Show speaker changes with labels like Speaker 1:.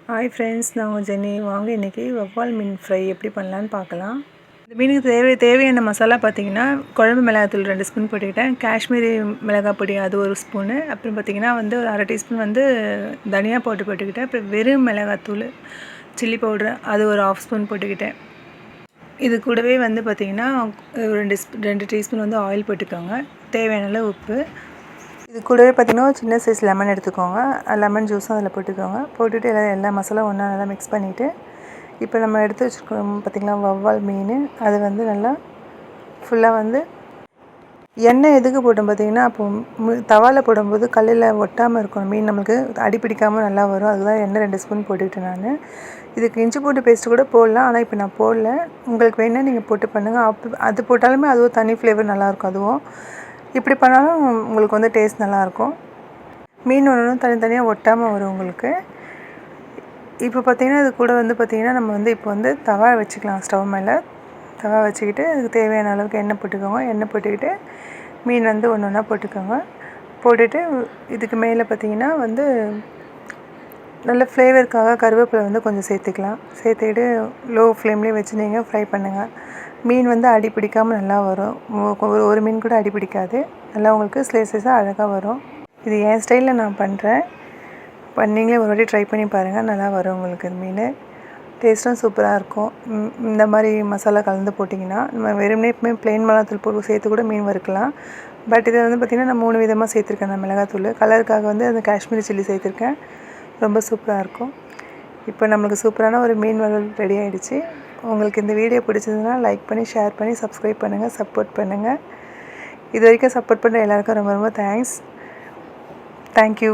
Speaker 1: Hi friends, நான் உங்கள் Jenny. வாங்க இன்றைக்கி வவ்வால் மீன் ஃப்ரை எப்படி பண்ணலான்னு பார்க்கலாம். இந்த மீனுக்கு தேவையான மசாலா பார்த்திங்கன்னா, குழம்பு மிளகாத்தூள் 2 ஸ்பூன் போட்டுக்கிட்டேன், காஷ்மீரி மிளகாய் பொடி அது 1 ஸ்பூனு, அப்புறம் பார்த்திங்கன்னா ஒரு அரை டீஸ்பூன் தனியா பவுடர் போட்டுக்கிட்டேன், அப்புறம் வெறும் மிளகாத்தூள் சில்லி பவுட்ரு அது ஒரு 1/2 ஸ்பூன் போட்டுக்கிட்டேன். இது கூடவே பார்த்திங்கன்னா 2 டீஸ்பூன் ஆயில் போட்டுக்கோங்க, தேவையான அளவு உப்பு. இது கூடவே பார்த்திங்கன்னா சின்ன சைஸ் லெமன் எடுத்துக்கோங்க, லெமன் ஜூஸும் அதில் போட்டுக்கோங்க. போட்டுட்டு எல்லா மசாலாவும் ஒன்றா நல்லா மிக்ஸ் பண்ணிவிட்டு, இப்போ நம்ம எடுத்து வச்சுருக்கோம் பார்த்திங்களா வவ்வால் மீன், அது நல்லா ஃபுல்லாக எண்ணெய் எதுக்கு போட்டோம் பார்த்திங்கன்னா, அப்போது தவாவில் போடும்போது கல்லில் ஒட்டாமல் இருக்கும் மீன், நம்மளுக்கு அடி பிடிக்காமல் நல்லா வரும். அதுதான் எண்ணெய் 2 ஸ்பூன் போட்டுக்கிட்டேன் நான். இதுக்கு இஞ்சி பூண்டு பேஸ்ட்டு கூட போடலாம், ஆனால் இப்போ நான் போடல. உங்களுக்கு வேணால் நீங்கள் போட்டு பண்ணுங்கள். அது போட்டாலுமே அதுவும் தனி ஃப்ளேவர் நல்லாயிருக்கும். அதுவும் இப்படி பண்ணாலும் உங்களுக்கு டேஸ்ட் நல்லாயிருக்கும். மீன் ஒன்றும் தனித்தனியாக ஒட்டாமல் வரும் உங்களுக்கு. இப்போ பார்த்திங்கன்னா இது கூட பார்த்திங்கன்னா நம்ம இப்போ தவா வச்சுக்கலாம். ஸ்டவ் மேலே தவா வச்சுக்கிட்டு அதுக்கு தேவையான அளவுக்கு எண்ணெய் போட்டுக்கோங்க. எண்ணெய் போட்டுக்கிட்டு மீன் ஒன்று ஒன்றா போட்டுக்கோங்க. போட்டுட்டு இதுக்கு மேலே பார்த்திங்கன்னா நல்ல ஃப்ளேவருக்காக கருவேப்பிலை கொஞ்சம் சேர்த்துக்கலாம். சேர்த்துக்கிட்டு லோ ஃப்ளேம்லேயே வச்சு நீங்கள் ஃப்ரை பண்ணுங்கள். மீன் அடி பிடிக்காமல் நல்லா வரும். ஒரு மீன் கூட அடி பிடிக்காது. நல்லா உங்களுக்கு ஸ்லைஸஸாக அழகாக வரும். இது என் ஸ்டைலில் நான் பண்ணுறேன். நீங்களே ஒரு வாட்டி ட்ரை பண்ணி பாருங்கள், நல்லா வரும் உங்களுக்கு. மீன் டேஸ்ட்டும் சூப்பராக இருக்கும். இந்த மாதிரி மசாலா கலந்து போட்டிங்கன்னா, நம்ம வெறுமனே ப்ளெயின் மிளகாத்தூள் போட்டு சேர்த்து கூட மீன் வறுக்கலாம். பட் இதை பார்த்திங்கன்னா நான் 3 விதமாக சேர்த்துருக்கேன். அந்த மிளகாத்தூள் கலருக்காக அந்த காஷ்மீரி சில்லி சேர்த்துருக்கேன். ரொம்ப சூப்பராக இருக்கும். இப்போ நம்மளுக்கு சூப்பரான ஒரு மீன் வறுவல் ரெடி ஆகிடுச்சு. உங்களுக்கு இந்த வீடியோ பிடிச்சதுன்னா லைக் பண்ணி, ஷேர் பண்ணி, சப்ஸ்கிரைப் பண்ணுங்கள், சப்போர்ட் பண்ணுங்கள். இது வரைக்கும் சப்போர்ட் பண்ணுற எல்லாருக்கும் ரொம்ப ரொம்ப தேங்க்ஸ். தேங்க்யூ.